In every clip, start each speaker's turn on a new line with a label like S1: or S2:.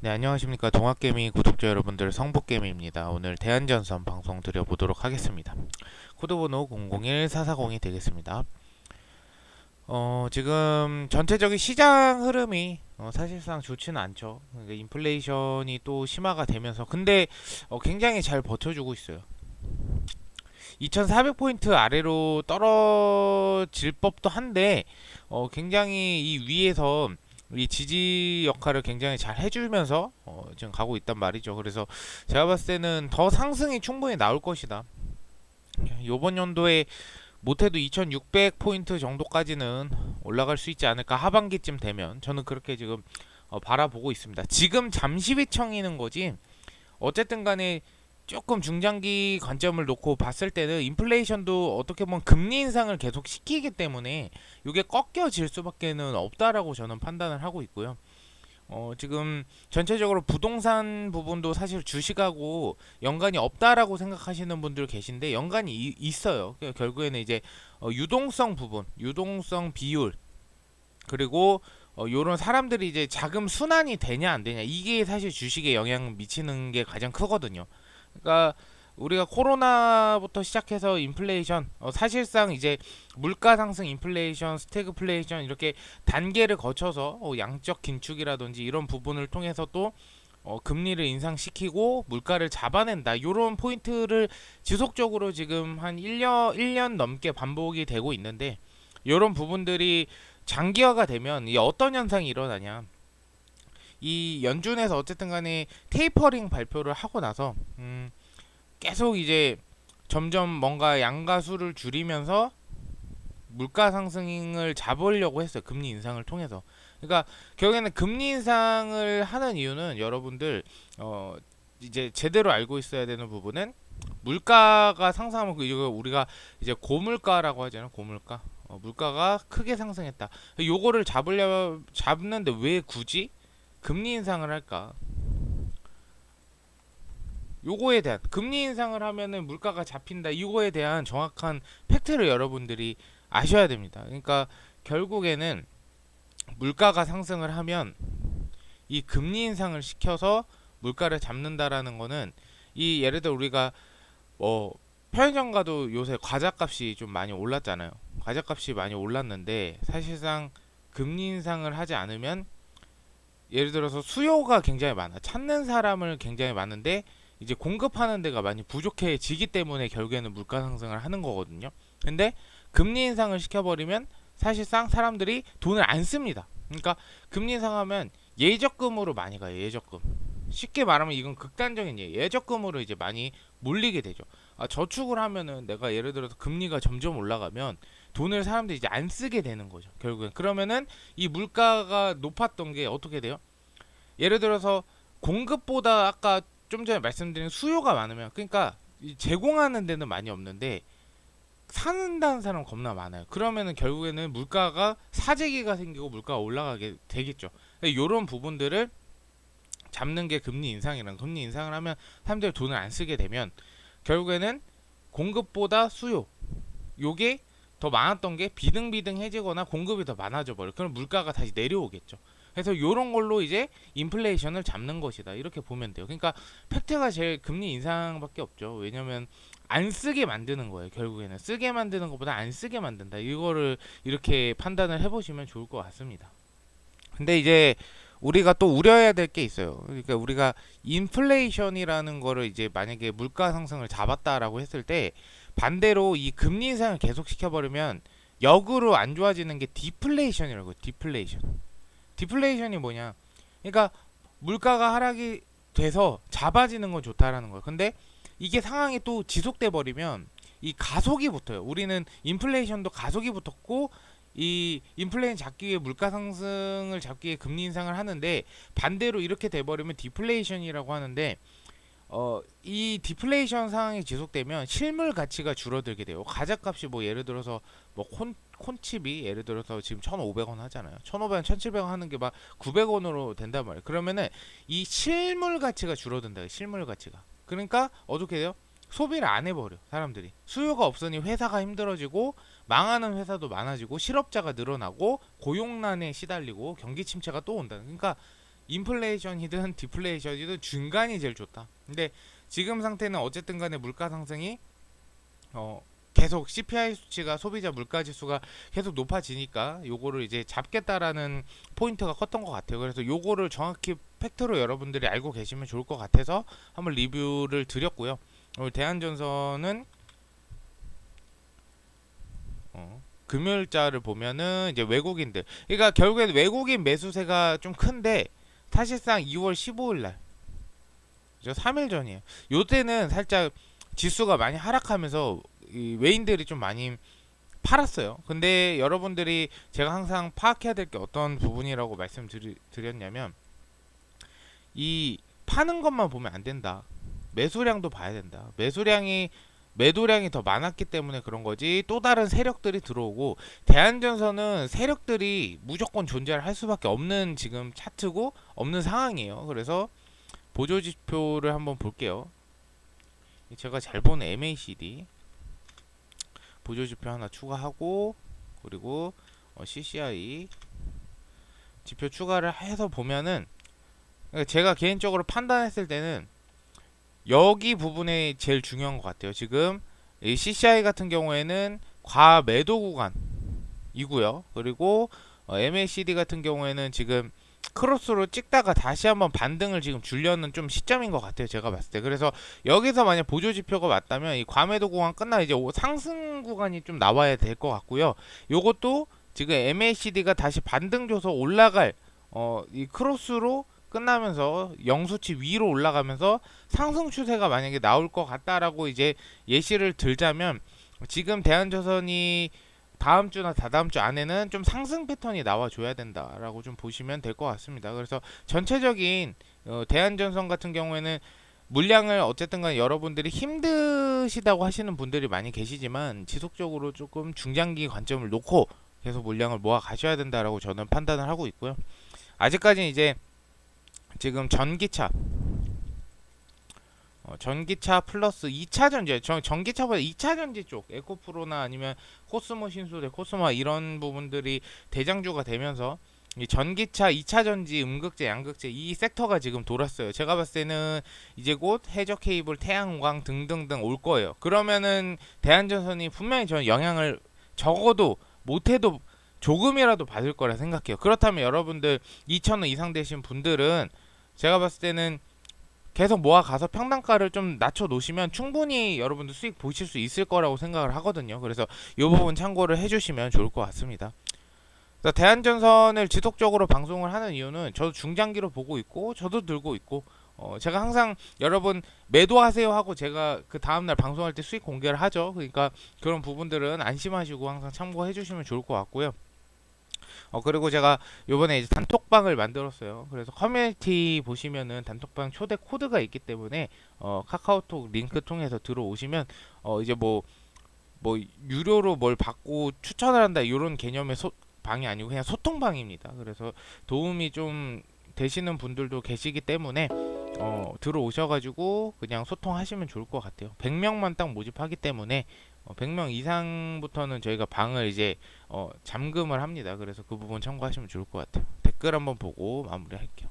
S1: 네, 안녕하십니까. 동학개미 구독자 여러분들, 성북개미입니다. 오늘 대한전선 방송 드려보도록 하겠습니다. 코드번호 001440이 되겠습니다. 지금 전체적인 시장 흐름이 사실상 좋지는 않죠. 그러니까 인플레이션이 또 심화가 되면서 근데 굉장히 잘 버텨주고 있어요. 2400포인트 아래로 떨어질 법도 한데 굉장히 이 위에서 이 지지 역할을 굉장히 잘 해주면서 지금 가고 있단 말이죠. 그래서 제가 봤을 때는 더 상승이 충분히 나올 것이다. 이번 연도에 못해도 2600포인트 정도까지는 올라갈 수 있지 않을까, 하반기쯤 되면. 저는 그렇게 지금 바라보고 있습니다. 지금 잠시 비청이는 거지 어쨌든 간에 조금 중장기 관점을 놓고 봤을 때는 인플레이션도 어떻게 보면 금리 인상을 계속 시키기 때문에 이게 꺾여질 수밖에는 없다라고 저는 판단을 하고 있고요. 지금 전체적으로 부동산 부분도 사실 주식하고 연관이 없다라고 생각하시는 분들 계신데 연관이 있어요. 그러니까 결국에는 이제 유동성 부분, 유동성 비율, 그리고 요런 사람들이 이제 자금 순환이 되냐 안 되냐, 이게 사실 주식에 영향 미치는 게 가장 크거든요. 그러니까 우리가 코로나부터 시작해서 인플레이션, 사실상 이제 물가 상승, 인플레이션, 스태그플레이션, 이렇게 단계를 거쳐서 양적 긴축이라든지 이런 부분을 통해서 또 금리를 인상시키고 물가를 잡아낸다, 이런 포인트를 지속적으로 지금 한 1년 넘게 반복이 되고 있는데, 이런 부분들이 장기화가 되면 이 어떤 현상이 일어나냐, 이 연준에서 어쨌든 간에 테이퍼링 발표를 하고 나서 계속 이제 점점 뭔가 양가수를 줄이면서 물가 상승을 잡으려고 했어요. 금리 인상을 통해서. 그러니까 결국에는 금리 인상을 하는 이유는, 여러분들 이제 제대로 알고 있어야 되는 부분은, 물가가 상승하면 이거 우리가 이제 고물가라고 하잖아요. 고물가. 물가가 크게 상승했다. 요거를 잡는데 왜 굳이 금리 인상을 할까? 요거에 대한, 금리 인상을 하면은 물가가 잡힌다, 이거에 대한 정확한 팩트를 여러분들이 아셔야 됩니다. 그러니까 결국에는 물가가 상승을 하면 이 금리 인상을 시켜서 물가를 잡는다라는 거는, 이 예를 들어 우리가 편의점 가도 요새 과자값이 좀 많이 올랐잖아요. 과자값이 많이 올랐는데 사실상 금리 인상을 하지 않으면, 예를 들어서 수요가 굉장히 많아, 찾는 사람을 굉장히 많은데 이제 공급하는 데가 많이 부족해지기 때문에 결국에는 물가 상승을 하는 거거든요. 근데 금리 인상을 시켜버리면 사실상 사람들이 돈을 안 씁니다. 그러니까 금리 인상하면 예적금으로 많이 가요. 예적금. 쉽게 말하면 이건 극단적인 예적금으로 이제 많이 몰리게 되죠. 저축을 하면은 내가 예를 들어서 금리가 점점 올라가면 돈을 사람들이 이제 안 쓰게 되는 거죠. 결국엔 그러면은 이 물가가 높았던 게 어떻게 돼요? 예를 들어서 공급보다 아까 좀 전에 말씀드린 수요가 많으면, 그러니까 제공하는 데는 많이 없는데 사는다는 사람 겁나 많아요. 그러면은 결국에는 물가가 사재기가 생기고 물가가 올라가게 되겠죠. 이런 부분들을 잡는 게 금리 인상이란, 금리 인상을 하면 사람들이 돈을 안 쓰게 되면 결국에는 공급보다 수요, 요게 더 많았던 게 비등비등해지거나 공급이 더 많아져 버려. 그럼 물가가 다시 내려오겠죠. 그래서 요런 걸로 이제 인플레이션을 잡는 것이다, 이렇게 보면 돼요. 그러니까 팩트가 제일 금리 인상밖에 없죠. 왜냐면 안 쓰게 만드는 거예요. 결국에는 쓰게 만드는 것보다 안 쓰게 만든다, 이거를 이렇게 판단을 해보시면 좋을 것 같습니다. 근데 이제 우리가 또 우려해야 될 게 있어요. 그러니까 우리가 인플레이션이라는 거를 이제 만약에 물가 상승을 잡았다라고 했을 때, 반대로 이 금리 인상을 계속 시켜버리면 역으로 안 좋아지는 게 디플레이션이라고. 디플레이션이 뭐냐? 그러니까 물가가 하락이 돼서 잡아지는 건 좋다라는 거예요. 근데 이게 상황이 또 지속돼 버리면 이 가속이 붙어요. 우리는 인플레이션도 가속이 붙었고, 이 인플레이션 잡기 위해 물가 상승을 잡기 위해 금리 인상을 하는데, 반대로 이렇게 돼버리면 디플레이션이라고 하는데, 이 디플레이션 상황이 지속되면 실물 가치가 줄어들게 돼요. 과자값이 뭐 예를 들어서 뭐 콘칩이 예를 들어서 지금 1,500원 하잖아요. 1,500원, 1,700원 하는 게 막 900원으로 된단 말이에요. 그러면은 이 실물 가치가 줄어든다. 실물 가치가. 그러니까 어떻게 돼요? 소비를 안 해버려, 사람들이. 수요가 없으니 회사가 힘들어지고 망하는 회사도 많아지고 실업자가 늘어나고 고용난에 시달리고 경기 침체가 또 온다. 그러니까 인플레이션이든 디플레이션이든 중간이 제일 좋다. 근데 지금 상태는 어쨌든 간에 물가 상승이 계속 CPI 수치가 소비자 물가 지수가 계속 높아지니까 요거를 이제 잡겠다라는 포인트가 컸던 것 같아요. 그래서 요거를 정확히 팩트로 여러분들이 알고 계시면 좋을 것 같아서 한번 리뷰를 드렸고요. 대한전선은 금요일자를 보면은 이제 외국인들, 그러니까 결국엔 외국인 매수세가 좀 큰데 사실상 2월 15일 날, 3일 전이에요. 요때는 살짝 지수가 많이 하락하면서 이 외인들이 좀 많이 팔았어요. 근데 여러분들이 제가 항상 파악해야 될 게 어떤 부분이라고 말씀드렸냐면, 이 파는 것만 보면 안 된다. 매수량도 봐야 된다. 매도량이 더 많았기 때문에 그런 거지, 또 다른 세력들이 들어오고, 대한전선은 세력들이 무조건 존재를 할 수밖에 없는 지금 차트고 없는 상황이에요. 그래서 보조지표를 한번 볼게요. 제가 잘 보는 MACD 보조지표 하나 추가하고, 그리고 CCI 지표 추가를 해서 보면은, 제가 개인적으로 판단했을 때는 여기 부분이 제일 중요한 것 같아요. 지금 이 CCI 같은 경우에는 과매도 구간이고요. 그리고 MACD 같은 경우에는 지금 크로스로 찍다가 다시 한번 반등을 지금 주려는 좀 시점인 것 같아요. 제가 봤을 때. 그래서 여기서 만약 보조지표가 맞다면 이 과매도 구간 끝나 이제 상승 구간이 좀 나와야 될 것 같고요. 요것도 지금 MACD가 다시 반등 줘서 올라갈 이 크로스로 끝나면서 영수치 위로 올라가면서 상승 추세가 만약에 나올 것 같다라고 이제 예시를 들자면, 지금 대한조선이 다음 주나 다다음 주 안에는 좀 상승 패턴이 나와줘야 된다라고 좀 보시면 될 것 같습니다. 그래서 전체적인 대한전선 같은 경우에는 물량을 어쨌든 간에 여러분들이 힘드시다고 하시는 분들이 많이 계시지만, 지속적으로 조금 중장기 관점을 놓고 계속 물량을 모아 가셔야 된다라고 저는 판단을 하고 있고요. 아직까지 이제 지금 전기차 플러스 2차 전지, 전기차보다 2차 전지 쪽 에코프로나 아니면 코스모 신소재, 코스모 이런 부분들이 대장주가 되면서 이 전기차 2차 전지, 음극재, 양극재 이 섹터가 지금 돌았어요. 제가 봤을 때는 이제 곧 해저 케이블, 태양광 등등등 올 거예요. 그러면은 대한전선이 분명히 저는 영향을 적어도 못해도 조금이라도 받을 거라 생각해요. 그렇다면 여러분들 2,000원 이상 되신 분들은 제가 봤을 때는 계속 모아가서 평단가를 좀 낮춰 놓으시면 충분히 여러분들 수익 보실 수 있을 거라고 생각을 하거든요. 그래서 이 부분 참고를 해주시면 좋을 것 같습니다. 대한전선을 지속적으로 방송을 하는 이유는 저도 중장기로 보고 있고 저도 들고 있고, 제가 항상 여러분 매도하세요 하고 제가 그 다음날 방송할 때 수익 공개를 하죠. 그러니까 그런 부분들은 안심하시고 항상 참고해 주시면 좋을 것 같고요. 그리고 제가 요번에 이제 단톡방을 만들었어요. 그래서 커뮤니티 보시면은 단톡방 초대 코드가 있기 때문에 카카오톡 링크 통해서 들어오시면 이제 뭐 유료로 뭘 받고 추천을 한다 이런 개념의 방이 아니고 그냥 소통방입니다. 그래서 도움이 좀 되시는 분들도 계시기 때문에 들어오셔가지고 그냥 소통하시면 좋을 것 같아요. 100명만 딱 모집하기 때문에 100명 이상부터는 저희가 방을 이제 잠금을 합니다. 그래서 그 부분 참고하시면 좋을 것 같아요. 댓글 한번 보고 마무리할게요.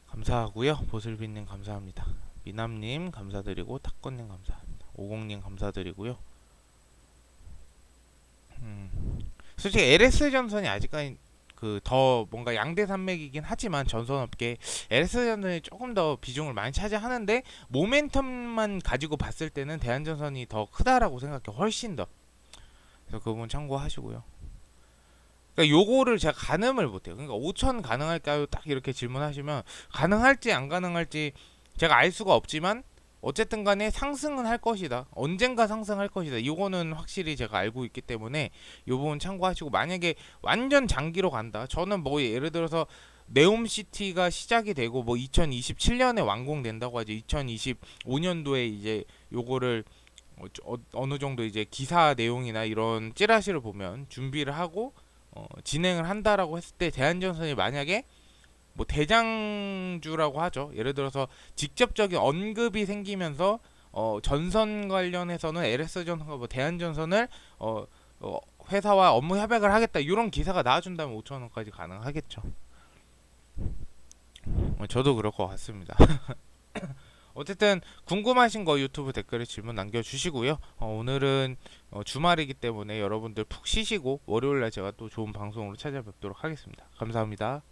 S1: 감사하고요. 보슬비님 감사합니다. 미남님 감사드리고 탁건님 감사합니다. 오공님 감사드리고요. 솔직히 LS전선이 아직까지 더 뭔가 양대 산맥이긴 하지만 전선업계 LS전선이 조금 더 비중을 많이 차지하는데 모멘텀만 가지고 봤을 때는 대한전선이 더 크다라고 생각해요. 훨씬 더. 그래서 그 부분 참고하시고요. 그러니까 요거를 제가 가늠을 못해요. 그러니까 5천 가능할까요? 딱 이렇게 질문하시면 가능할지 안 가능할지 제가 알 수가 없지만 어쨌든 간에 상승은 할 것이다. 언젠가 상승할 것이다. 이거는 확실히 제가 알고 있기 때문에 이 부분 참고하시고, 만약에 완전 장기로 간다. 저는 뭐 예를 들어서 네옴시티가 시작이 되고 뭐 2027년에 완공된다고 하죠. 2025년도에 이제 요거를 어느 정도 이제 기사 내용이나 이런 찌라시를 보면 준비를 하고 진행을 한다라고 했을 때 대한전선이 만약에 뭐 대장주라고 하죠. 예를 들어서 직접적인 언급이 생기면서 전선 관련해서는 LS전선과 뭐 대한전선을 회사와 업무 협약을 하겠다 이런 기사가 나와준다면 5천원까지 가능하겠죠. 저도 그럴 것 같습니다. 어쨌든 궁금하신 거 유튜브 댓글에 질문 남겨주시고요. 오늘은 주말이기 때문에 여러분들 푹 쉬시고 월요일날 제가 또 좋은 방송으로 찾아뵙도록 하겠습니다. 감사합니다.